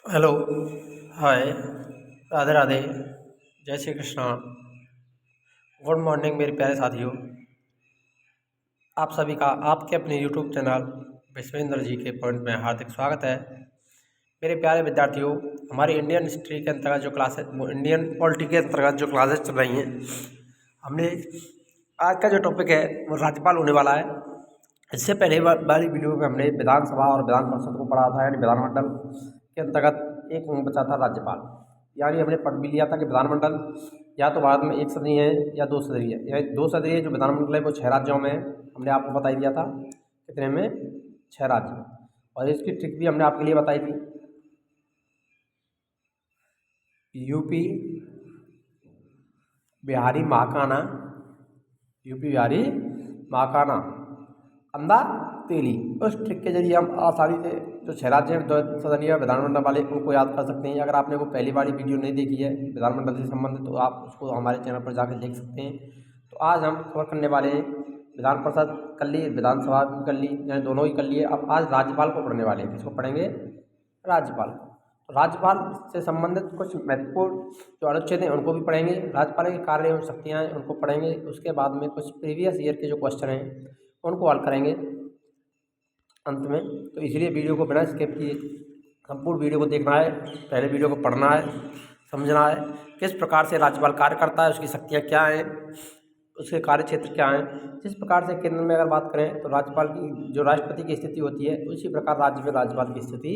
Hello. हाय। राधे राधे। जय Shri Krishna. Good morning मेरे प्यारे साथियों। आप सभी का आपके अपने यूट्यूब चैनल विश्वेंद्र जी के पॉइंट में हार्दिक स्वागत है। मेरे प्यारे विद्यार्थियों, हमारी इंडियन हिस्ट्री के अंतर्गत जो क्लासेस, इंडियन पॉलिटी के अंतर्गत जो क्लासेस चल रही हैं, हमने आज का जो टॉपिक है वो राज्यपाल होने वाला है। इससे पहले वाली वीडियो में हमने विधानसभा और विधान परिषद को पढ़ा था, यानी विधानमंडल के अंतर्गत एक बचा था राज्यपाल। यानी हमने पढ़ भी लिया था कि विधानमंडल या तो भारत में एक सदनीय है या दो सदनीय है। यानी दो सदनीय जो विधानमंडल है वो 6 राज्यों में है, हमने आपको बता दिया था। कितने में? 6 राज्य। और इसकी ट्रिक भी हमने आपके लिए बताई थी। यूपी, बिहारी महाकाना, यूपी बिहारी महाकाना, अंदा तेली। उस ट्रिक के जरिए हम आसानी से जो 6 राज्य हैं सदनीय विधानमंडल वाले उनको याद कर सकते हैं। अगर आपने वो पहली वाली वीडियो नहीं देखी है विधानमंडल से संबंधित, तो आप उसको हमारे चैनल पर जाकर देख सकते हैं। तो आज हम कवर करने वाले हैं विधान परिषद कर ली, विधानसभा भी कर ली, यानी दोनों ही कर लिए। अब आज राज्यपाल को पढ़ने वाले हैं। किसको पढ़ेंगे? राज्यपाल को। तो राज्यपाल से संबंधित कुछ महत्वपूर्ण जो अनुच्छेद हैं उनको भी पढ़ेंगे। राज्यपाल के कार्य एवं शक्तियाँ हैं उनको पढ़ेंगे। उसके बाद में कुछ प्रीवियस ईयर के जो क्वेश्चन हैं उनको हल करेंगे अंत में। तो इसलिए वीडियो को बिना स्किप किए संपूर्ण वीडियो को देखना है। पहले वीडियो को पढ़ना है, समझना है किस प्रकार से राज्यपाल कार्य करता है, उसकी शक्तियाँ क्या हैं, उसके कार्य क्षेत्र क्या हैं। जिस प्रकार से केंद्र में अगर बात करें तो राज्यपाल की जो राष्ट्रपति की स्थिति होती है, उसी प्रकार राज्य में राज्यपाल की स्थिति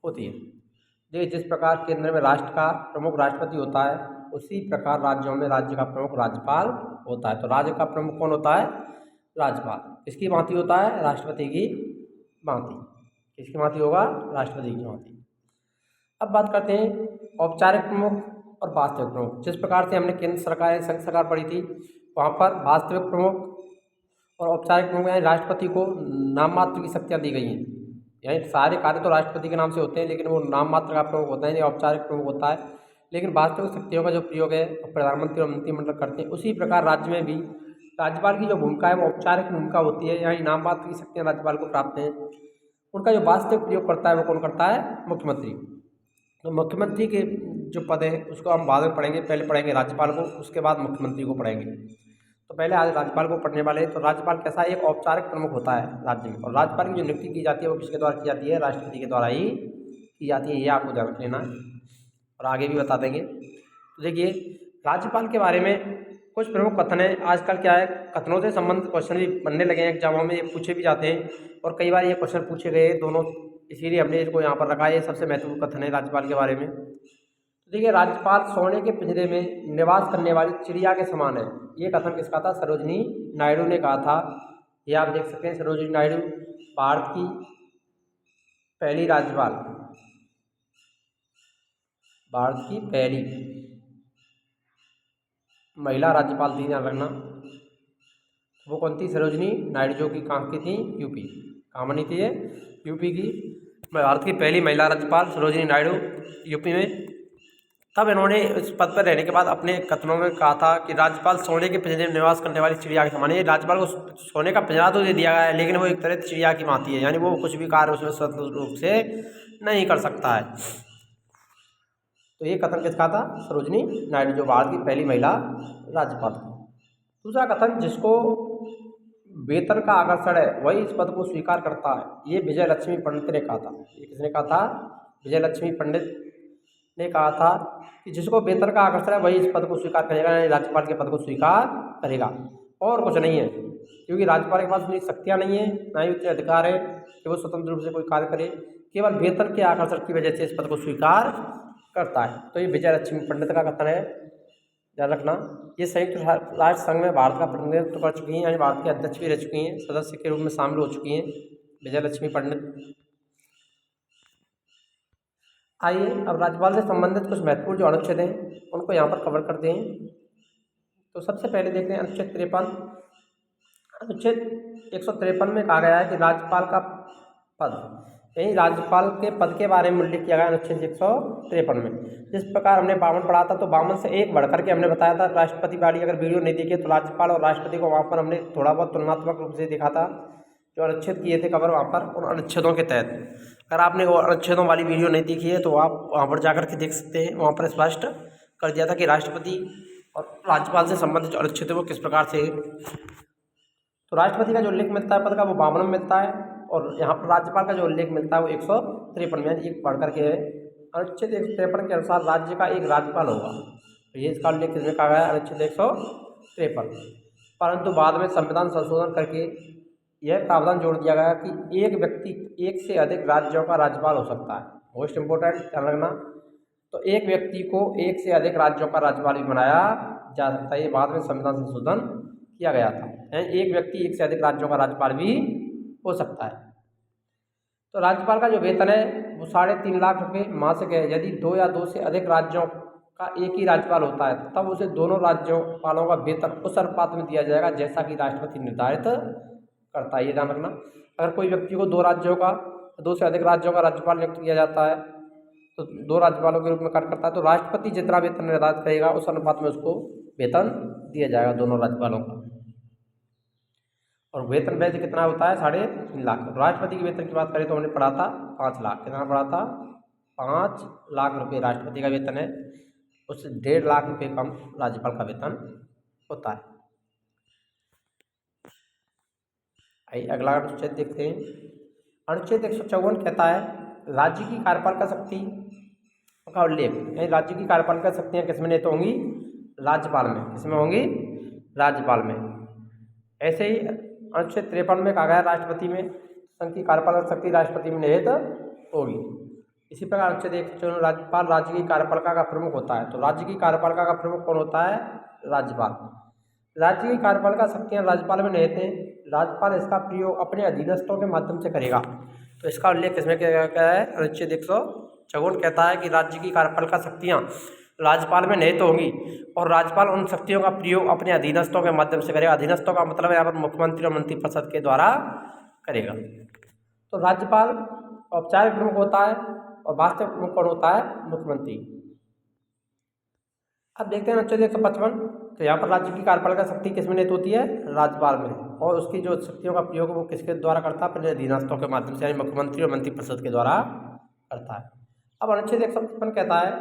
होती है। देखिए, जिस प्रकार केंद्र में राष्ट्र का प्रमुख राष्ट्रपति होता है, उसी प्रकार राज्यों में राज्य का प्रमुख राज्यपाल होता है। तो राज्य का प्रमुख कौन होता है? राज्यपाल। किसकी भांति होता है? राष्ट्रपति की भांति। किसकी भांति होगा? राष्ट्रपति की भांति। अब बात करते हैं औपचारिक प्रमुख और वास्तविक प्रमुख। जिस प्रकार से हमने केंद्र सरकार, संघ सरकार पढ़ी थी, वहाँ पर वास्तविक प्रमुख और औपचारिक प्रमुख यानी राष्ट्रपति को नाम मात्र की शक्तियाँ दी गई हैं। यानी सारे कार्य तो राष्ट्रपति के नाम से होते हैं, लेकिन वो नाम मात्र का प्रमुख होता है, यानी औपचारिक प्रमुख होता है। लेकिन वास्तविक शक्तियों का जो प्रयोग है प्रधानमंत्री और मंत्रिमंडल करते हैं। उसी प्रकार राज्य में भी राज्यपाल की जो भूमिका है वो औपचारिक भूमिका होती है, यानी नाम मात्र की शक्तियाँ राज्यपाल को प्राप्त हैं। उनका जो वास्तविक प्रयोग करता है वो कौन करता है? मुख्यमंत्री। तो मुख्यमंत्री के जो पद है उसको हम बाद में पढ़ेंगे। पहले पढ़ेंगे राज्यपाल को, उसके बाद मुख्यमंत्री को पढ़ेंगे। तो पहले आज राज्यपाल को पढ़ने वाले हैं। तो राज्यपाल कैसा एक औपचारिक प्रमुख होता है राज्य में, और राज्यपाल की जो नियुक्ति की जाती है वो किसके द्वारा की जाती है? राष्ट्रपति के द्वारा ही की जाती है। ये आपको ध्यान रख लेना है और आगे भी बता देंगे। तो देखिए, राज्यपाल के बारे में कुछ प्रमुख कथन है। आजकल क्या है, कथनों से संबंधित क्वेश्चन भी बनने लगे हैं एग्जामों में, ये पूछे भी जाते हैं और कई बार ये क्वेश्चन पूछे गए दोनों, इसीलिए हमने इसको यहाँ पर रखा है। ये सबसे महत्वपूर्ण कथन है राज्यपाल के बारे में। तो देखिए, राज्यपाल सोने के पिंजरे में निवास करने वाली चिड़िया के समान है। ये कथन किसका था? सरोजिनी नायडू ने कहा था। ये आप देख सकते हैं, सरोजिनी नायडू भारत की पहली राज्यपाल, भारत की पहली महिला राज्यपाल थी, ध्यान रखना। वो कौन थी? सरोजिनी नायडू, जो कि कहाँ की थी? यूपी। कहाँ बनी थी ये? यूपी की। भारत की पहली महिला राज्यपाल सरोजिनी नायडू, यूपी में। तब इन्होंने इस पद पर रहने के बाद अपने कथनों में कहा था कि राज्यपाल सोने के पिंजरे में निवास करने वाली चिड़िया के समान है। राज्यपाल को सोने का पिंजरा तो दे दिया गया है, लेकिन वो एक तरह चिड़िया की भांति है, यानी वो कुछ भी कार्य उसमें स्वतंत्र रूप से नहीं कर सकता है। तो ये कथन किसका था? सरोजिनी नायडू, जो भारत की पहली महिला राज्यपाल थी। दूसरा कथन, जिसको वेतन का आकर्षण है वही इस पद को स्वीकार करता है, ये विजय लक्ष्मी पंडित ने कहा था। ये किसने कहा था? विजय लक्ष्मी पंडित ने कहा था कि जिसको वेतन का आकर्षण है वही इस पद को स्वीकार करेगा, यानी राज्यपाल के पद को स्वीकार करेगा, और कुछ नहीं है। क्योंकि राज्यपाल के पास उतनी शक्तियाँ नहीं है, ना ही उतने अधिकार है कि वो स्वतंत्र रूप से कोई कार्य करे। केवल वेतन के आकर्षण की वजह से इस पद को स्वीकार करता है। तो ये विजय लक्ष्मी पंडित का कथन है, ध्यान रखना। ये संयुक्त राष्ट्र संघ में भारत का प्रतिनिधित्व कर चुकी हैं, यानी भारत की अध्यक्ष भी रह चुकी हैं, सदस्य के रूप में शामिल हो चुकी हैं विजय लक्ष्मी पंडित। आइए अब राज्यपाल से संबंधित कुछ महत्वपूर्ण जो अनुच्छेद हैं उनको यहाँ पर कवर करते हैं। तो सबसे पहले देखते हैं अनुच्छेद 53। अनुच्छेद 153 में कहा गया है कि राज्यपाल का पद, यही राज्यपाल के पद के बारे में उल्लेख किया गया अनुच्छेद 153 में। जिस प्रकार हमने 52 पढ़ा था, तो 52 से एक बढ़कर के हमने बताया था राष्ट्रपति वाली। अगर वीडियो नहीं देखी तो राज्यपाल और राष्ट्रपति को वहाँ पर हमने थोड़ा बहुत तुलनात्मक रूप से देखा था, जो अनुच्छेद किए थे कवर वहाँ पर उन अनुच्छेदों के तहत। अगर आपने वो अनुच्छेदों वाली वीडियो नहीं देखी है तो आप वहाँ पर जाकर के देख सकते हैं। वहाँ पर स्पष्ट कर दिया था कि राष्ट्रपति और राज्यपाल से संबंधित जो अनुच्छेद है वो किस प्रकार से। तो राष्ट्रपति का जो उल्लेख मिलता है पद का वो 52 में मिलता है, और यहाँ पर राज्यपाल का जो उल्लेख मिलता है वो 153 में, एक पढ़ करके है। अनुच्छेद 153 के अनुसार राज्य का एक राज्यपाल होगा। तो ये इसका उल्लेख किसमें कहा गया है? अनुच्छेद 153। परंतु बाद में संविधान संशोधन करके यह प्रावधान जोड़ दिया गया कि एक व्यक्ति एक से अधिक राज्यों का राज्यपाल हो सकता है। मोस्ट इम्पोर्टेंट ध्यान रखना। तो एक व्यक्ति को एक से अधिक राज्यों का राज्यपाल भी बनाया जा सकता है। ये बाद में संविधान संशोधन किया गया था। एक व्यक्ति एक से अधिक राज्यों का राज्यपाल भी हो सकता है। तो राज्यपाल का जो वेतन है वो 3.5 लाख रुपये मासिक है। यदि 2 या 2 से अधिक राज्यों का एक ही राज्यपाल होता है तब उसे दोनों राज्यपालों का वेतन उस अनुपात में दिया जाएगा जैसा कि राष्ट्रपति निर्धारित करता है। ये ध्यान रखना। अगर कोई व्यक्ति को 2 राज्यों का 2 से अधिक राज्यों का राज्यपाल नियुक्त किया जाता है तो 2 राज्यपालों के रूप में कार्य करता है, तो राष्ट्रपति जितना वेतन निर्धारित करेगा उस अनुपात में उसको वेतन दिया जाएगा दोनों राज्यपालों का। और वेतन वैसे कितना होता है? 3.5 लाख। राष्ट्रपति के वेतन की बात करें तो हमने पढ़ा था 5 लाख। कितना पढ़ा था? 5 लाख रुपये राष्ट्रपति का वेतन है, उससे 1.5 लाख रुपये कम राज्यपाल का वेतन होता है। आइए अगला अनुच्छेद देखते हैं। अनुच्छेद 154 कहता है राज्य की कार्यपालिका शक्ति का उल्लेख। राज्य की कार्यपालिका शक्तियाँ किसमें निहित होंगी? राज्यपाल में। किसमें होंगी? राज्यपाल में। ऐसे ही अनुच्छेद 53 में कहा गया राष्ट्रपति में संघ की कार्यपालक शक्ति राष्ट्रपति में निहित होगी। इसी प्रकार अनुच्छेद 154 राज्यपाल राज्य की कार्यपालिका का प्रमुख होता है। तो राज्य की कार्यपालिका का प्रमुख कौन होता है? राज्यपाल। राज्य की कार्यपालिका शक्तियाँ राज्यपाल में निहित हैं। राज्यपाल इसका प्रयोग अपने अधीनस्थों के माध्यम से करेगा। तो इसका उल्लेख किसमें किया गया है? अनुच्छेद 154 कहता है कि राज्य की कार्यपालिका शक्तियाँ राज्यपाल में निहित होंगी और राज्यपाल उन शक्तियों का प्रयोग अपने अधीनस्थों के माध्यम से करेगा। अधीनस्थों का मतलब यहाँ पर मुख्यमंत्री और मंत्रिपरिषद के द्वारा करेगा। तो राज्यपाल औपचारिक प्रमुख होता है और वास्तविक प्रमुख कौन होता है? मुख्यमंत्री। अब देखते हैं अनुच्छेद 155। तो यहाँ पर राज्य की कार्यपालिका शक्ति किसमें निहित होती है? राज्यपाल में, और उसकी जो शक्तियों का प्रयोग वो किसके द्वारा करता है? अपने अधीनस्थों के माध्यम से, यानी मुख्यमंत्री और मंत्रिपरिषद के द्वारा करता है। अब अनुच्छेद 155 कहता है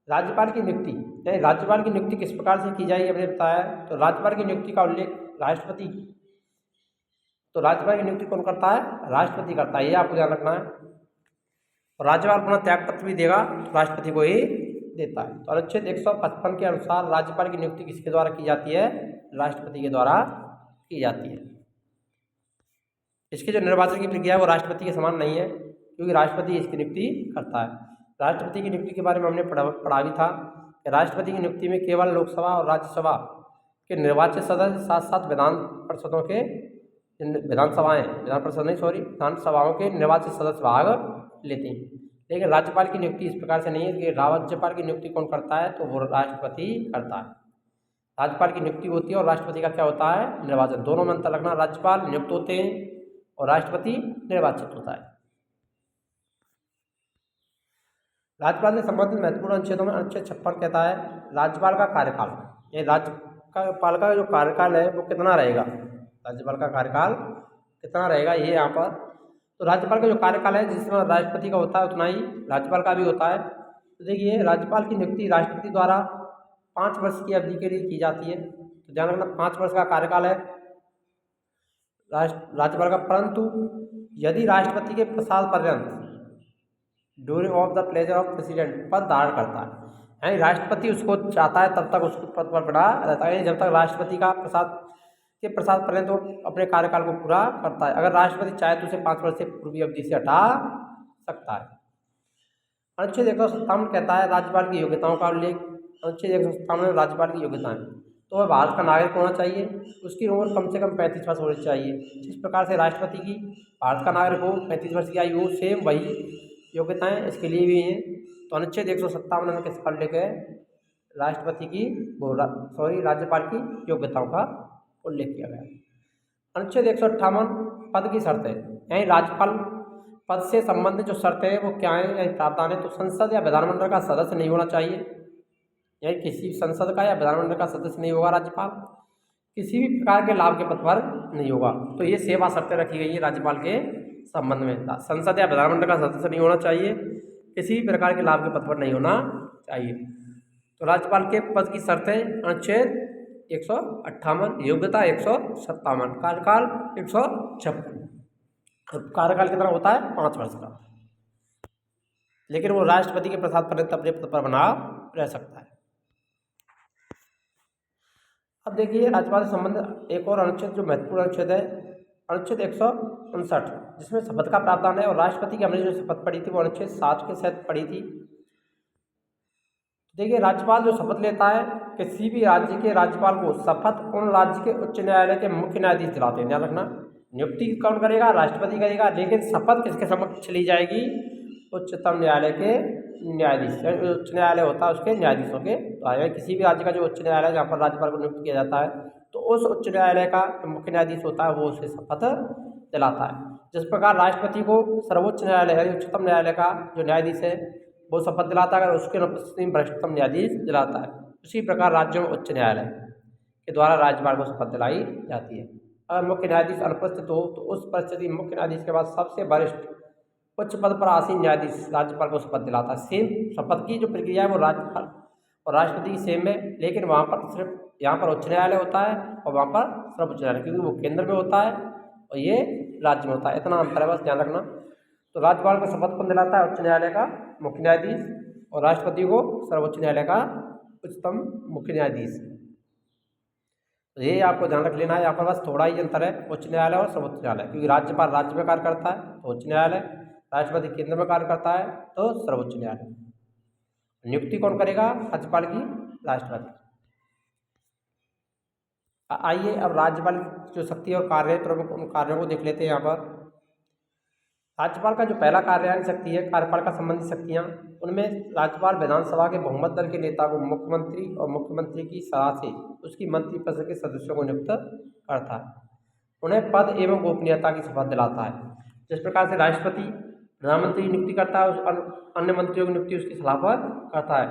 राज्यपाल की नियुक्ति, यानी राज्यपाल की नियुक्ति किस प्रकार से की जाएगी हमने बताया। तो राज्यपाल की नियुक्ति का उल्लेख राष्ट्रपति, तो राज्यपाल की नियुक्ति कौन करता है? राष्ट्रपति करता है। ये आपको ध्यान रखना है। और राज्यपाल अपना त्याग पत्र भी देगा तो राष्ट्रपति को ही देता है। तो अनुच्छेद 155 के अनुसार राज्यपाल की नियुक्ति किसके द्वारा की जाती है? राष्ट्रपति के द्वारा की जाती है। इसकी जो निर्वाचन की प्रक्रिया है वो राष्ट्रपति के समान नहीं है, क्योंकि राष्ट्रपति इसकी नियुक्ति करता है। राष्ट्रपति की नियुक्ति के बारे में हमने पढ़ा भी था कि राष्ट्रपति की नियुक्ति में केवल लोकसभा और राज्यसभा के निर्वाचित सदस्य साथ साथ विधान परिषदों के विधानसभाओं के निर्वाचित सदस्य भाग लेते हैं। लेकिन राज्यपाल की नियुक्ति इस प्रकार से नहीं है कि राज्यपाल की नियुक्ति कौन करता है? तो वो राष्ट्रपति करता है। राज्यपाल की नियुक्ति होती है और राष्ट्रपति का क्या होता है? निर्वाचन। दोनों में अंतर रखना। राज्यपाल नियुक्त होते हैं और राष्ट्रपति निर्वाचित होता है। राज्यपाल से संबंधित महत्वपूर्ण अनुच्छेदों में अनुच्छेद 56 कहता है राज्यपाल का कार्यकाल। ये राज्यपाल का जो कार्यकाल है वो कितना रहेगा? राज्यपाल का कार्यकाल कितना रहेगा ये यहाँ पर। तो राज्यपाल का जो कार्यकाल है जिसमें राष्ट्रपति का होता है उतना ही राज्यपाल का भी होता है। तो देखिए राज्यपाल की नियुक्ति राष्ट्रपति द्वारा 5 वर्ष की अवधि के लिए की जाती है। तो ध्यान रखना 5 वर्ष का कार्यकाल है राज्यपाल का। परंतु यदि राष्ट्रपति के प्रसाद पर्यंत during of the pleasure of president पद धारण करता है, यानी राष्ट्रपति उसको चाहता है तब तक उसको पद पर बना रहता है, जब तक राष्ट्रपति का प्रसाद पर्यंत वो अपने कार्यकाल को पूरा करता है। अगर राष्ट्रपति चाहे तो उसे 5 वर्ष से पूर्वी अवधि से हटा सकता है। अनुच्छेद 157 कहता है राज्यपाल की योग्यताओं का उल्लेख। अनुच्छेद 157 में राज्यपाल की योग्यताएं, तो वह भारत का नागरिक होना चाहिए, उसकी उम्र कम से कम 35 वर्ष होनी चाहिए। जिस प्रकार से राष्ट्रपति की भारत का नागरिक हो, 35 वर्ष की आयु हो, सेम वही योग्यताएं इसके लिए भी हैं। तो अनुच्छेद 157 में किसका उल्लेख है? राज्यपाल की योग्यताओं का उल्लेख किया गया। अनुच्छेद 158 पद की शर्तें, यानी राज्यपाल पद से संबंधित जो शर्तें हैं वो क्या हैं, यानी प्रावधान है। तो संसद या विधानमंडल का सदस्य नहीं होना चाहिए, यानी किसी भी संसद का या विधानमंडल का सदस्य नहीं होगा राज्यपाल। किसी भी प्रकार के लाभ के पद पर नहीं होगा। तो ये सेवा शर्तें रखी गई है राज्यपाल के संबंध में था। संसद या विधानमंडल का सदस्य नहीं होना चाहिए, किसी भी प्रकार के लाभ के पद पर नहीं होना चाहिए। तो राज्यपाल के पद की शर्तें अनुच्छेद 158, योग्यता 157, कार्यकाल 156। कार्यकाल कितना होता है? 5 वर्ष का। लेकिन वो राष्ट्रपति के प्रसाद पर्यंत अपने पद पर बना रह सकता है। अब देखिए राज्यपाल से संबंध एक और अनुच्छेद जो महत्वपूर्ण अनुच्छेद है, अनुच्छेद 159, जिसमें शपथ का प्रावधान है। और राष्ट्रपति की हमने जो शपथ पढ़ी थी वो अनुच्छेद 60 के तहत पढ़ी थी। देखिए राज्यपाल जो शपथ लेता है, किसी भी राज्य के राज्यपाल को शपथ उन राज्य के उच्च न्यायालय के मुख्य न्यायाधीश दिलाते हैं। ध्यान रखना, नियुक्ति कौन करेगा? राष्ट्रपति करेगा, लेकिन शपथ किसके समक्ष ली जाएगी? उच्चतम न्यायालय के न्यायाधीश, उच्च न्यायालय होता है उसके न्यायाधीशों के द्वारा। किसी भी राज्य का जो उच्च न्यायालय जहाँ पर राज्यपाल को नियुक्त किया जाता है, तो उस उच्च न्यायालय का मुख्य न्यायाधीश होता है, वो उसे शपथ दिलाता है। जिस प्रकार राष्ट्रपति को सर्वोच्च न्यायालय है, उच्चतम न्यायालय का जो न्यायाधीश है वो शपथ दिलाता है, अगर उसके वरिष्ठतम न्यायाधीश दिलाता है। उसी प्रकार राज्यों में उच्च न्यायालय के द्वारा राज्यपाल को शपथ दिलाई जाती है। अगर मुख्य न्यायाधीश अनुपस्थित हो तो उस परिस्थिति में मुख्य न्यायाधीश के बाद सबसे वरिष्ठ उच्च पद पर आसीन न्यायाधीश राज्यपाल को शपथ दिलाता है। सेम शपथ की जो प्रक्रिया है वो राज्यपाल और राष्ट्रपति की सेम है, लेकिन वहाँ पर सिर्फ यहाँ पर उच्च न्यायालय होता है और वहाँ पर सर्वोच्च न्यायालय, क्योंकि वो केंद्र में होता है और ये राज्य में होता है। इतना अंतर है, बस ध्यान रखना। तो राज्यपाल को शपथ कौन दिलाता है? उच्च न्यायालय का मुख्य न्यायाधीश, और राष्ट्रपति को सर्वोच्च न्यायालय का उच्चतम मुख्य न्यायाधीश। तो ये आपको ध्यान रख लेना है। यहाँ पर बस थोड़ा ही अंतर है, उच्च न्यायालय और सर्वोच्च न्यायालय, क्योंकि राज्यपाल राज्य में कार्य करता है तो उच्च न्यायालय, राष्ट्रपति केंद्र में कार्य करता है तो सर्वोच्च न्यायालय। नियुक्ति कौन करेगा राज्यपाल की? राष्ट्रपति। आइए अब राज्यपाल की जो शक्ति और कार्य प्रमुख उन कार्यों को देख लेते हैं। यहाँ पर राज्यपाल का जो पहला कार्यान्वयन शक्ति है, कार्यपाल का संबंधित शक्तियाँ, उनमें राज्यपाल विधानसभा के बहुमत दल के नेता को मुख्यमंत्री और मुख्यमंत्री की सलाह से उसकी मंत्रिपरिषद के सदस्यों को नियुक्त करता है, उन्हें पद एवं गोपनीयता की शपथ दिलाता है। जिस प्रकार से राष्ट्रपति प्रधानमंत्री की नियुक्ति करता है, उस अन्य मंत्रियों की नियुक्ति उसकी सलाह पर करता है,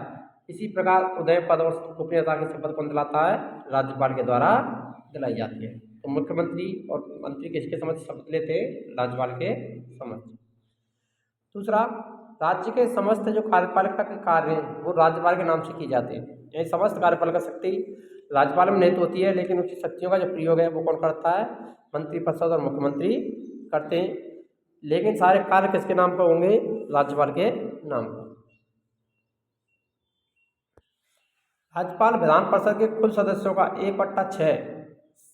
इसी प्रकार उदय पद और गोपनीयता की शपथ कौन दिलाता है? राज्यपाल के द्वारा दिलाई जाती है। तो मुख्यमंत्री और मंत्री किसके समक्ष शपथ लेते हैं? राज्यपाल के समक्ष। दूसरा, राज्य के समस्त जो कार्यपालिका के कार्य हैं वो राज्यपाल के नाम से किए जाते हैं। यानी समस्त कार्यपालिका शक्ति राज्यपाल में निहित होती है, लेकिन उसकी शक्तियों का जो प्रयोग है वो कौन करता है? मंत्रिपरिषद और मुख्यमंत्री करते हैं, लेकिन सारे कार्य किसके नाम पर होंगे? राज्यपाल के नाम पर। राज्यपाल विधान परिषद के कुल सदस्यों का 1/6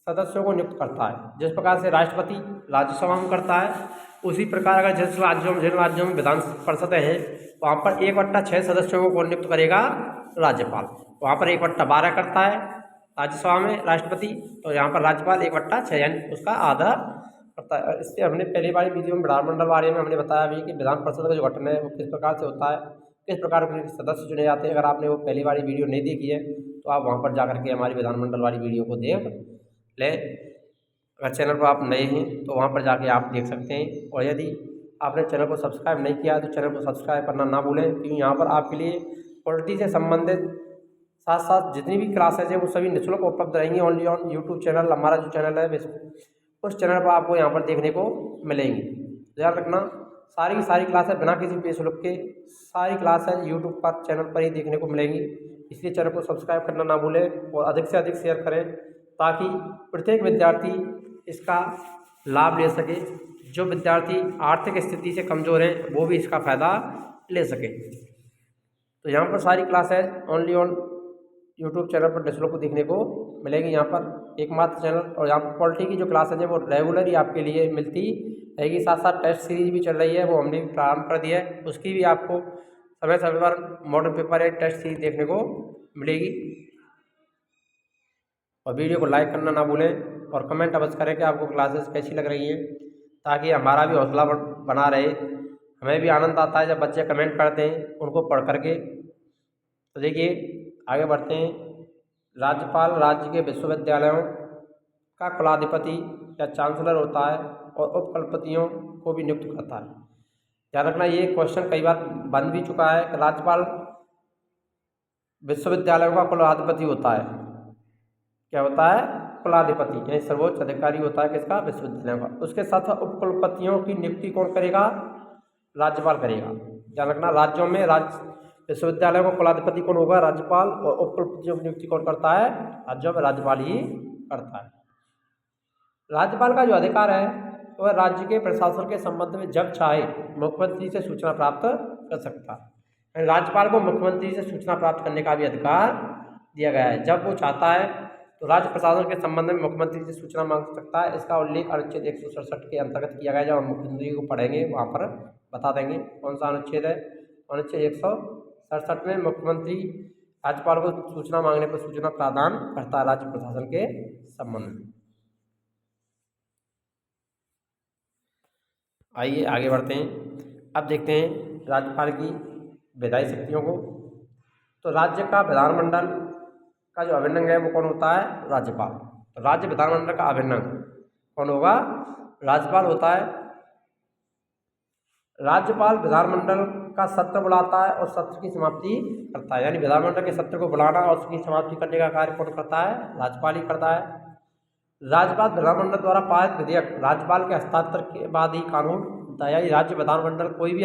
सदस्यों को नियुक्त करता है। जिस प्रकार से राष्ट्रपति राज्यसभा में करता है, उसी प्रकार अगर जिन राज्यों में विधान परिषदें हैं वहाँ पर 1/6 सदस्यों को नियुक्त करेगा राज्यपाल। वहाँ पर 1/12 करता है राज्यसभा में राष्ट्रपति, तो यहाँ पर राज्यपाल 1/6 यानी उसका आधा करता है। इससे हमने पहले वाली वीडियो में विधानमंडल बारे में हमने बताया भी कि विधान परिषद का जो गठन है वो किस प्रकार से होता है, किस प्रकार के सदस्य चुने जाते हैं। अगर आपने वो पहली वाली वीडियो नहीं देखी है तो आप वहाँ पर जाकर के हमारी विधानमंडल वाली वीडियो को देख लें। अगर चैनल पर आप नए हैं तो वहाँ पर जाके आप देख सकते हैं, और यदि आपने चैनल को सब्सक्राइब नहीं किया तो चैनल को सब्सक्राइब करना ना भूलें, क्योंकि यहाँ पर आपके लिए पॉलिटी से संबंधित साथ साथ जितनी भी क्लासेज है वो सभी निःशुल्क उपलब्ध रहेंगी ओनली ऑन यूट्यूब चैनल। हमारा जो चैनल है उस चैनल पर आपको यहाँ पर देखने को मिलेंगी। ध्यान रखना, सारी की सारी क्लासें बिना किसी पे शुल्क के सारी क्लासें यूट्यूब पर चैनल पर ही देखने को मिलेंगी। इसलिए चैनल को सब्सक्राइब करना ना भूलें और अधिक से अधिक शेयर करें, ताकि प्रत्येक विद्यार्थी इसका लाभ ले सके। जो विद्यार्थी आर्थिक स्थिति से कमज़ोर हैं वो भी इसका फ़ायदा ले सके। तो यहाँ पर सारी classes only on YouTube channel पर निःशुल्क को देखने को मिलेगी। यहाँ पर एकमात्र चैनल, और यहाँ पर पॉलिटी की जो क्लासेज है वो रेगुलर ही आपके लिए मिलती रहेगी। साथ साथ टेस्ट सीरीज भी चल रही है, वो हमने प्रारंभ कर दिया है, उसकी भी आपको समय समय पर मॉडल पेपर या टेस्ट सीरीज देखने को मिलेगी। और वीडियो को लाइक करना ना भूलें और कमेंट अवश्य करें कि आपको क्लासेस कैसी लग रही हैं, ताकि हमारा भी हौसला बना रहे। हमें भी आनंद आता है जब बच्चे कमेंट करते हैं उनको पढ़ करके। तो देखिए आगे बढ़ते हैं। राज्यपाल राज्य के विश्वविद्यालयों का कुलाधिपति या चांसलर होता है और उपकुलपतियों को भी नियुक्त करता है। याद रखना, ये क्वेश्चन कई बार बन भी चुका है कि राज्यपाल विश्वविद्यालयों का कुलाधिपति होता है। क्या होता है? कुलाधिपति यानी सर्वोच्च अधिकारी होता है किसका, विश्वविद्यालय का। उसके साथ उपकुलपतियों की नियुक्ति कौन करेगा, राज्यपाल करेगा। ध्यान रखना, राज्यों में विश्वविद्यालयों का कुलाधिपति कौन होगा, राज्यपाल, और उपकुलपतियों की नियुक्ति कौन करता है, राज्यों में राज्यपाल ही करता है। राज्यपाल का जो अधिकार है वह राज्य के प्रशासन के संबंध में जब चाहे मुख्यमंत्री से सूचना प्राप्त कर सकता है। राज्यपाल को मुख्यमंत्री से सूचना प्राप्त करने का भी अधिकार दिया गया है। जब वो चाहता है तो राज्य प्रशासन के संबंध में मुख्यमंत्री से सूचना मांग सकता है। इसका उल्लेख अनुच्छेद 167 के अंतर्गत किया गया है। जब हम मुख्यमंत्री को पढ़ेंगे वहाँ पर बता देंगे कौन सा अनुच्छेद है। अनुच्छेद 167 में मुख्यमंत्री राज्यपाल को सूचना मांगने पर सूचना प्रदान करता है राज्य प्रशासन के संबंध में। आइए आगे बढ़ते हैं। अब देखते हैं राज्यपाल की विधायी शक्तियों को। तो राज्य का विधानमंडल का जो अभिन्न अंग है वो कौन होता है, राज्यपाल। तो राज्य विधानमंडल का अभिन्न अंग कौन होगा, राज्यपाल होता है। राज्यपाल विधानमंडल का सत्र बुलाता है और सत्र की समाप्ति करता है। यानी विधानमंडल के सत्र को बुलाना और उसकी समाप्ति करने का कार्य कौन करता है, राज्यपाल ही करता है। राज्यपाल विधानमंडल द्वारा पारित विधेयक राज्यपाल के हस्ताक्षर के बाद ही कानून होता है। यानी राज्य विधानमंडल कोई भी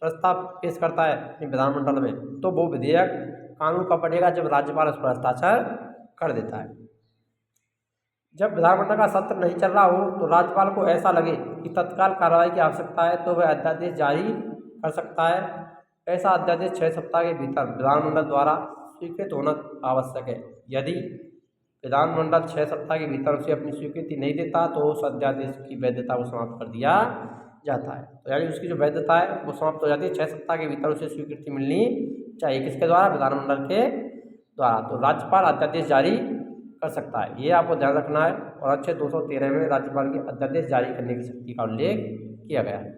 प्रस्ताव पेश करता है विधानमंडल में तो वो विधेयक कानून कब बनेगा, जब राज्यपाल उस पर हस्ताक्षर कर देता है। जब विधानमंडल का सत्र नहीं चल रहा हो तो राज्यपाल को ऐसा लगे कि तत्काल कार्रवाई की आवश्यकता है तो वह अध्यादेश जारी कर सकता है। ऐसा अध्यादेश 6 सप्ताह के भीतर विधानमंडल द्वारा स्वीकृत होना आवश्यक है। यदि विधानमंडल 6 सप्ताह के भीतर उसे अपनी स्वीकृति नहीं देता तो उस अध्यादेश की वैधता को समाप्त कर दिया जाता है। तो यानी उसकी जो वैधता है वो समाप्त हो जाती है। 6 सप्ताह के भीतर उसे स्वीकृति मिलनी चाहिए, किसके द्वारा, विधानमंडल के द्वारा। तो राज्यपाल अध्यादेश जारी कर सकता है, ये आपको ध्यान रखना है। और अनुच्छेद 213 में राज्यपाल की अध्यादेश जारी करने की शक्ति का उल्लेख किया गया है।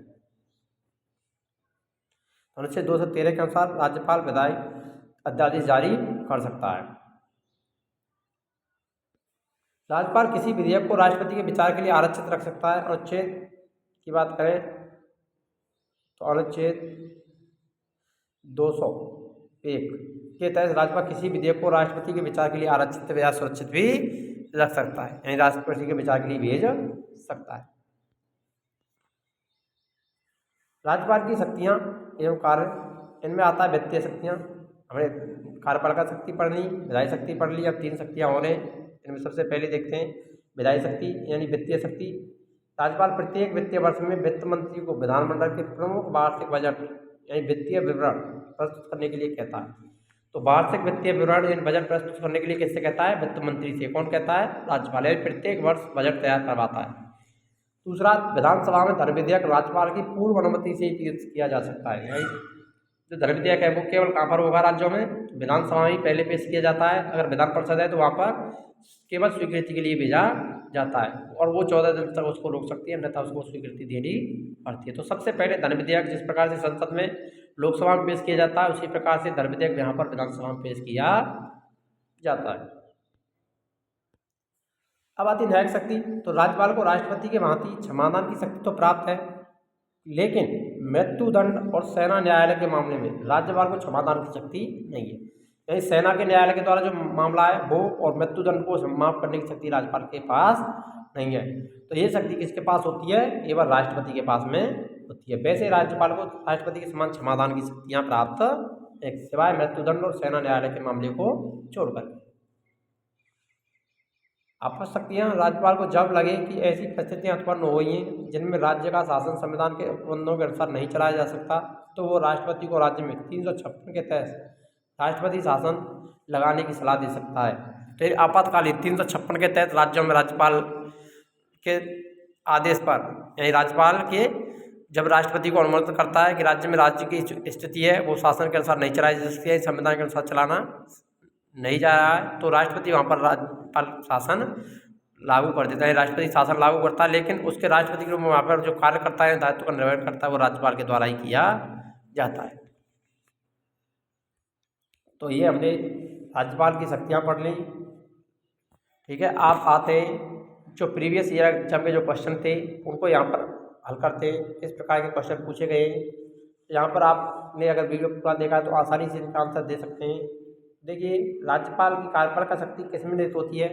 अनुच्छेद 213 के अनुसार राज्यपाल विधायी अध्यादेश जारी कर सकता है। राज्यपाल किसी विधेयक को राष्ट्रपति के विचार के लिए आरक्षित रख सकता है। अनुच्छेद की बात करें तो अनुच्छेद 201 के तहत राज्यपाल किसी विधेयक को राष्ट्रपति के विचार के लिए आरक्षित या सुरक्षित भी रख सकता है, यानी राष्ट्रपति के विचार के लिए भेज सकता है। राज्यपाल की शक्तियाँ एवं कार्य, इनमें आता है वित्तीय शक्तियाँ। हमने कार्यपालिका शक्ति पढ़ ली, विधायी शक्ति पढ़ ली, अब 3 शक्तियाँ हो रही। इनमें सबसे पहले देखते हैं विधायी शक्ति यानी वित्तीय शक्ति। राज्यपाल प्रत्येक वित्तीय वर्ष में वित्त मंत्री को विधानमंडल के प्रमुख वार्षिक बजट यानी वित्तीय विवरण प्रस्तुत करने के लिए कहता है। तो वार्षिक वित्तीय विवरण यानी बजट प्रस्तुत करने के लिए किससे कहता है, वित्त मंत्री से। कौन कहता है, राज्यपाल। यानी प्रत्येक वर्ष बजट तैयार करवाता है। दूसरा, विधानसभा में धन विधेयक राज्यपाल की पूर्व अनुमति से ही पेश किया जा सकता है। यानी जो धन विधेयक है वो केवल कहाँ पर होगा, राज्यों में, विधानसभा में ही पहले पेश किया जाता है। अगर विधान परिषद है तो वहाँ पर केवल स्वीकृति के लिए भेजा जाता है और वो 14 दिन तक उसको रोक सकती है, अन्यथा उसको स्वीकृति देनी पड़ती है। तो सबसे पहले धन विधेयक जिस प्रकार से संसद में, लोकसभा में पेश किया जाता है, उसी प्रकार से धन विधेयक यहाँ पर विधानसभा में पेश किया जाता है। अब आती न्यायिक शक्ति। तो राज्यपाल को राष्ट्रपति के भांति क्षमादान की शक्ति तो प्राप्त है, लेकिन मृत्युदंड और सेना न्यायालय के मामले में राज्यपाल को क्षमादान की शक्ति नहीं है। यानी सेना के न्यायालय के द्वारा जो मामला है वो और मृत्युदंड को माफ करने की शक्ति राज्यपाल के पास नहीं है। तो ये शक्ति किसके पास होती है, केवल राष्ट्रपति के पास में होती है। वैसे राज्यपाल को राष्ट्रपति के समान क्षमादान की शक्तियाँ प्राप्त है, सिवाय मृत्युदंड और सेना न्यायालय के मामले को छोड़कर। आपस शक्तियाँ राज्यपाल को जब लगे कि ऐसी परिस्थितियाँ उत्पन्न हो गई हैं जिनमें राज्य का शासन संविधान के उपबंधों के अनुसार नहीं चलाया जा सकता, तो वो राष्ट्रपति को राज्य में 356 के तहत राष्ट्रपति शासन लगाने की सलाह दे सकता है। तो आपातकालीन 356 के तहत राज्यों में राज्यपाल के आदेश पर, यानी राज्यपाल के जब राष्ट्रपति को अनुमोदन करता है कि राज्य में राज्य की स्थिति है वो शासन के अनुसार नहीं चलाई जा सकती है, संविधान के अनुसार चलाना नहीं जा रहा है, तो राष्ट्रपति वहाँ पर राज्यपाल शासन लागू कर देता है। राष्ट्रपति शासन लागू करता है, लेकिन उसके राष्ट्रपति के रूप में वहाँ पर जो कार्य करता है, दायित्व का निर्वहन करता है, वो राज्यपाल के द्वारा ही किया जाता है। तो ये हमने राज्यपाल की शक्तियाँ पढ़ ली। ठीक है, आप आते जो प्रीवियस ईयर एग्जाम में जो क्वेश्चन थे उनको यहाँ पर हल करते हैं, किस प्रकार के क्वेश्चन पूछे गए। यहाँ पर आपने अगर वीडियो पूरा देखा है तो आसानी से इनका आंसर दे सकते हैं। देखिए, राज्यपाल की कार्यपालिका शक्ति किस में निहित होती है,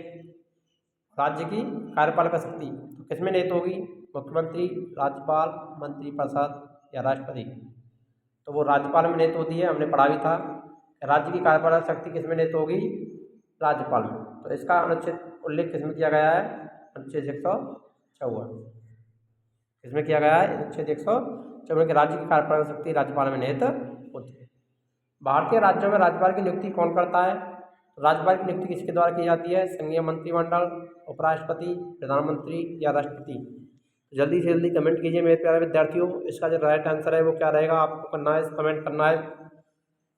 राज्य की कार्यपालिका शक्ति तो किसमें निहित होगी? मुख्यमंत्री, राज्यपाल, मंत्रिपरिषद या राष्ट्रपति। तो वो राज्यपाल में निहित होती है, हमने पढ़ा भी था। राज्य की कार्यपालिका शक्ति किसमें निहित होगी? राज्यपाल में। तो इसका अनुच्छेद उल्लेख किसमें किया गया है? अनुच्छेद 154। इसमें किया गया है अनुच्छेद 154 के राज्य की कार्यपालिका शक्ति राज्यपाल में निहित होती है। भारतीय राज्यों में राज्यपाल की नियुक्ति कौन करता है? राज्यपाल की नियुक्ति किसके द्वारा की जाती है? संघीय मंत्रिमंडल, उपराष्ट्रपति, प्रधानमंत्री या राष्ट्रपति। जल्दी से जल्दी कमेंट कीजिए मेरे प्यारे विद्यार्थियों। इसका जो राइट आंसर है वो क्या रहेगा? आपको करना है, कमेंट करना है।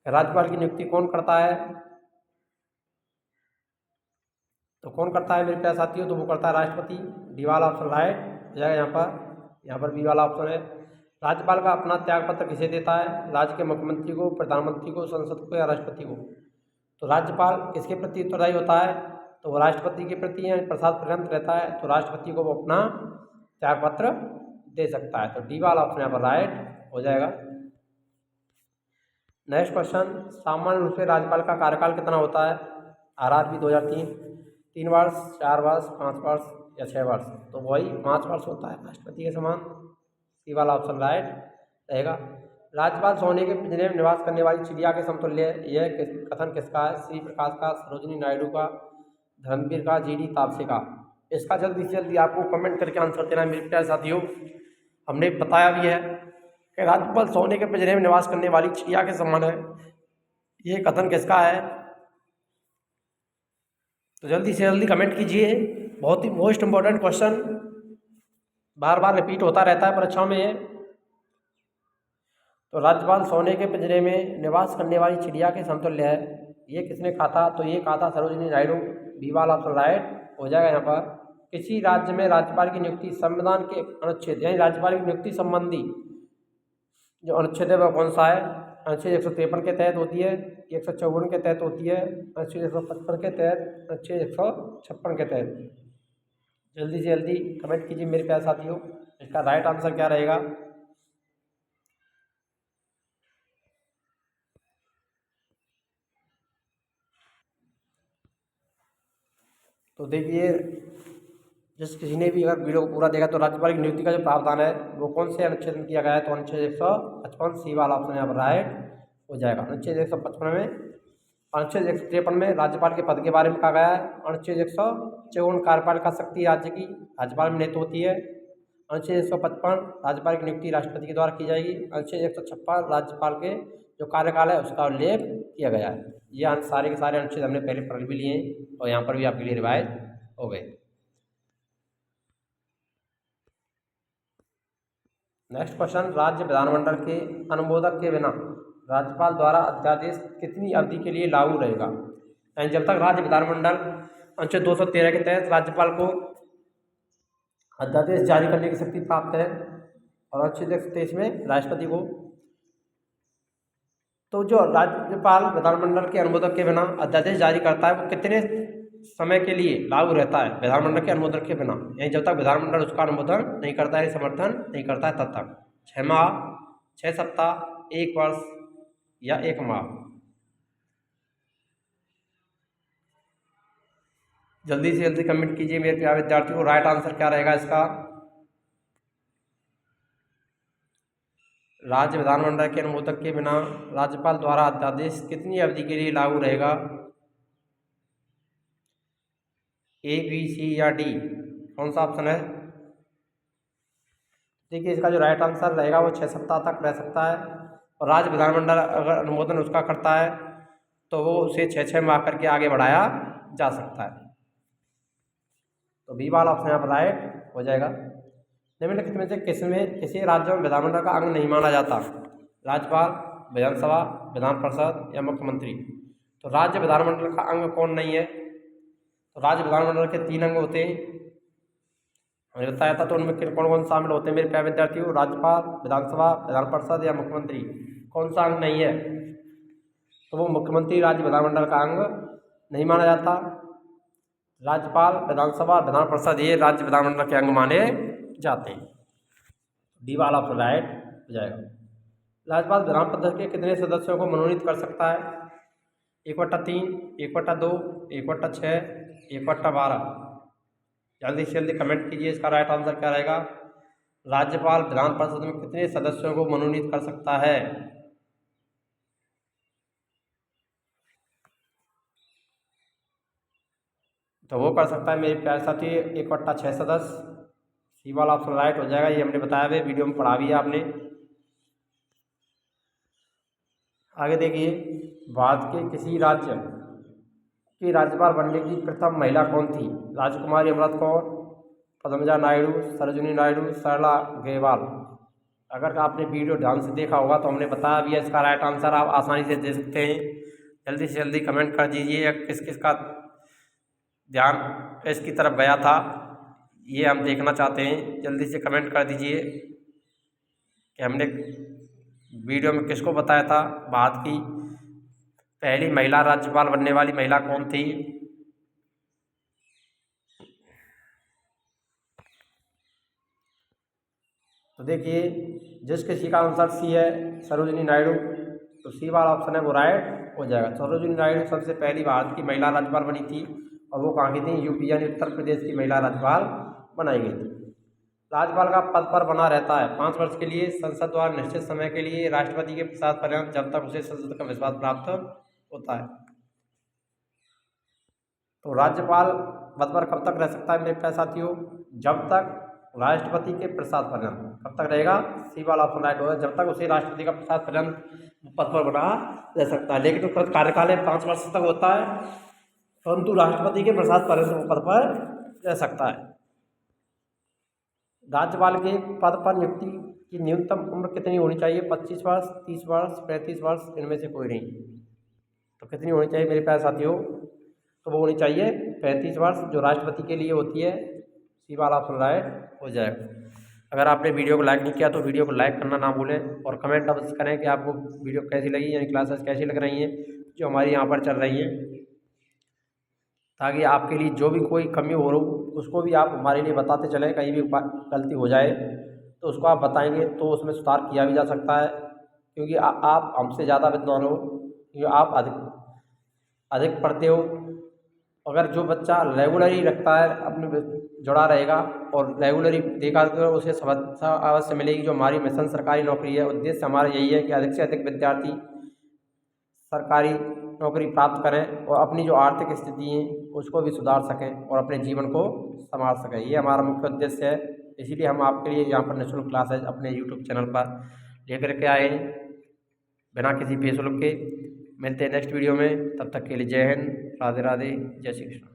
राज्यपाल की नियुक्ति कौन करता है? तो कौन करता है मेरे प्यारे साथियों? तो वो करता है राष्ट्रपति। डी वाला ऑप्शन राइट हो जाएगा यहाँ पर बी वाला ऑप्शन है। राज्यपाल का अपना त्याग पत्र किसे देता है? राज्य के मुख्यमंत्री को, प्रधानमंत्री को, संसद को या राष्ट्रपति को। तो राज्यपाल किसके प्रति उत्तरदायी होता है? तो वो राष्ट्रपति के प्रति या प्रसाद पर्यंत रहता है, तो राष्ट्रपति को वो अपना त्याग पत्र दे सकता है। तो डी वाला ऑप्शन यहाँ पर राइट हो जाएगा। नेक्स्ट क्वेश्चन, सामान्य रूप से राज्यपाल का कार्यकाल कितना होता है? RRB 2003 3 वर्ष, 4 वर्ष, 5 वर्ष या 6 वर्ष। तो वही 5 वर्ष होता है, राष्ट्रपति के समान। सी वाला ऑप्शन राइट रहेगा। राज्यपाल सोने के पिंजरे में निवास करने वाली चिड़िया के समतुल्य है, यह कथन किसका है? श्री प्रकाश का, सरोजिनी नायडू का, धर्मवीर का, GD तापसे का। इसका जल्दी से जल्दी आपको कमेंट करके आंसर देना है मेरे प्यारे साथियों। हमने बताया भी है कि राज्यपाल सोने के पिंजरे में निवास करने वाली चिड़िया के समान है, ये कथन किसका है? तो जल्दी से जल्दी कमेंट कीजिए। बहुत ही मोस्ट इम्पोर्टेंट क्वेश्चन, बार बार रिपीट होता रहता है परीक्षाओं में ये। तो राज्यपाल सोने के पिंजरे में निवास करने वाली चिड़िया के समतुल्य है, ये किसने कहा था? तो ये कहा था सरोजिनी नायडू। बी वाला ऑप्शन राइट हो जाएगा यहाँ पर। किसी राज्य में राज्यपाल की नियुक्ति संविधान के अनुच्छेद यानी राज्यपाल की नियुक्ति संबंधी जो अनुच्छेद है वह कौन सा है? अनुच्छेद 153 के तहत होती है, 154 के तहत होती है, अनुच्छेद 155 के तहत, अनुच्छेद 156 के तहत। जल्दी से जल्दी कमेंट कीजिए मेरे प्यारे साथियों, इसका राइट आंसर क्या रहेगा? तो देखिए, जिस किसी ने भी अगर वीडियो को पूरा देखा तो राज्यपाल की नियुक्ति का जो प्रावधान है वो कौन से अनुच्छेद में किया गया है? तो अनुच्छेद 155 सी वाला ऑप्शन यहाँ पर राइट हो जाएगा। अनुच्छेद 155 में, अनुच्छेद 153 में राज्यपाल के पद के बारे में कहा गया है। अनुच्छेद 154 कार्यपालिका शक्ति राज्य की राज्यपाल में नियुक्त होती है। अनुच्छेद 155 राज्यपाल की नियुक्ति राष्ट्रपति के द्वारा की जाएगी। अनुच्छेद 156 राज्यपाल के जो कार्यकाल है उसका उल्लेख किया गया है। ये सारे के सारे अनुच्छेद हमने पहले पढ़ भी लिए हैं और यहाँ पर भी आपके लिए रिवाइज हो गए। नेक्स्ट क्वेश्चन, राज्य विधानमंडल के अनुमोदन के बिना राज्यपाल द्वारा अध्यादेश कितनी अवधि के लिए लागू रहेगा? यानी जब तक राज्य विधानमंडल अनुच्छेद 213 के तहत राज्यपाल को अध्यादेश जारी करने की शक्ति प्राप्त है और अनुच्छेद 123 में राष्ट्रपति को। तो जो राज्यपाल विधानमंडल के अनुमोदन के बिना अध्यादेश जारी करता है वो कितने समय के लिए लागू रहता है? विधानमंडल के अनुमोदन के बिना, यानी जब तक विधानमंडल उसका अनुमोदन नहीं करता है, समर्थन नहीं करता है, तब तक 6 माह, 6 सप्ताह, 1 वर्ष या 1 माह। जल्दी से जल्दी कमेंट कीजिए मेरे प्यारे विद्यार्थियों, राइट आंसर क्या रहेगा इसका? राज्य विधानमंडल के अनुमोदन के बिना राज्यपाल द्वारा अध्यादेश कितनी अवधि के लिए लागू रहेगा? A, B, C या D, कौन सा ऑप्शन है? देखिए, इसका जो राइट आंसर रहेगा वो 6 सप्ताह तक रह सकता है और राज्य विधानमंडल अगर अनुमोदन उसका करता है तो वो उसे 6 माह करके आगे बढ़ाया जा सकता है। तो बी वाला ऑप्शन यहाँ पर राइट हो जाएगा। निम्नलिखित में से किसी राज्य में विधानमंडल का अंग नहीं माना जाता? राज्यपाल, विधानसभा, विधान परिषद या मुख्यमंत्री। तो राज्य विधानमंडल का अंग कौन नहीं है? तो राज्य विधानमंडल के 3 अंग होते हैं, हमें बताया था। तो उनमें कौन कौन शामिल होते हैं मेरे प्यारे विद्यार्थियों? राज्यपाल, विधानसभा, विधान परिषद या मुख्यमंत्री। कौन सा अंग नहीं है? तो वो मुख्यमंत्री राज्य विधानमंडल का अंग नहीं माना जाता। राज्यपाल, विधानसभा, विधान परिषद ये राज्य विधानमंडल के अंग माने जाते हैं। डी वाला ऑप्शन राइट हो जाएगा। राज्यपाल विधान परिषद के कितने सदस्यों को मनोनीत कर सकता है? 1/3, 1/2, 1/6, 1/12। जल्दी से जल्दी कमेंट कीजिए इसका राइट आंसर क्या रहेगा। राज्यपाल विधान परिषद में कितने सदस्यों को मनोनीत कर सकता है? तो वो कर सकता है मेरे प्यारे साथी 1/6 सदस्य। सी वाला ऑप्शन राइट हो जाएगा, ये हमने बताया हुआ वीडियो में पढ़ा भी है आपने। आगे देखिए, भारत के किसी राज्य की राज्यपाल बनने की प्रथम महिला कौन थी? राजकुमारी अमृत कौर, पद्मजा नायडू, सरोजिनी नायडू, सरला ग्रेवाल। अगर आपने वीडियो ध्यान से देखा होगा तो हमने बताया भी है इसका राइट आंसर, आप आसानी से दे सकते हैं। जल्दी से जल्दी कमेंट कर दीजिए किस किस का ध्यान इसकी तरफ गया था, ये हम देखना चाहते हैं। जल्दी से कमेंट कर दीजिए कि हमने वीडियो में किसको बताया था भारत की पहली महिला राज्यपाल बनने वाली महिला कौन थी। तो देखिए, जिस किसी का आंसर सी है सरोजिनी नायडू, तो सी वाला ऑप्शन है वो राइट हो जाएगा। सरोजिनी नायडू सबसे पहली भारत की महिला राज्यपाल बनी थी और वो कहाँ की थी? यूपी यानी उत्तर प्रदेश की महिला राज्यपाल बनाई गई थी। राज्यपाल का पद पर बना रहता है 5 वर्ष के लिए, संसद द्वारा निश्चित समय के लिए, राष्ट्रपति के प्रसाद पर्यंत, जब तक उसे संसद का विश्वास प्राप्त होता है। तो राज्यपाल पद पर कब तक रह सकता है मेरे प्यारे साथियों? जब तक राष्ट्रपति के प्रसाद पर्यंत। कब तक रहेगा? सी वाला ऑप्शन राइट होगा, जब तक उसे राष्ट्रपति का प्रसाद पर्यंत पद पर बना रह सकता है। लेकिन तो कार्यकाल 5 वर्ष तक होता है, परंतु राष्ट्रपति के प्रसाद पर्यंत वो पद पर रह सकता है। राज्यपाल के पद पर नियुक्ति की न्यूनतम उम्र कितनी होनी चाहिए? 25 वर्ष, 30 वर्ष, 35 वर्ष, इनमें से कोई नहीं। तो कितनी होनी चाहिए मेरे प्यारे साथियों? तो वो होनी चाहिए 35 वर्ष, जो राष्ट्रपति के लिए होती है। सी वाला ऑप्शन राइट हो जाएगा। अगर आपने वीडियो को लाइक नहीं किया तो वीडियो को लाइक करना ना भूलें और कमेंट अवश्य करें कि आपको वीडियो कैसी लगी, यानी क्लासेस कैसी लग रही हैं जो हमारी यहाँ पर चल रही हैं, ताकि आपके लिए जो भी कोई कमी हो रही उसको भी आप हमारे लिए बताते चलें। कहीं भी गलती हो जाए तो उसको आप बताएंगे तो उसमें सुधार किया भी जा सकता है, क्योंकि आप हमसे ज़्यादा विद्वान हो, क्योंकि आप अधिक पढ़ते हो। अगर जो बच्चा रेगुलरी रखता है, अपने जुड़ा रहेगा और रेगुलरी देखा तो उसे समस्या अवश्य मिलेगी। जो हमारी मिशन सरकारी नौकरी है, उद्देश्य हमारा यही है कि अधिक से अधिक विद्यार्थी सरकारी नौकरी प्राप्त करें और अपनी जो आर्थिक स्थिति है उसको भी सुधार सकें और अपने जीवन को संभाल सकें। ये हमारा मुख्य उद्देश्य है। इसीलिए हम आपके लिए यहाँ पर निःशुल्क क्लासेज अपने यूट्यूब चैनल पर लेकर के आए हैं, बिना किसी फीस शुल्क के। मिलते हैं नेक्स्ट वीडियो में, तब तक के लिए जय हिंद, राधे राधे, जय श्री कृष्ण।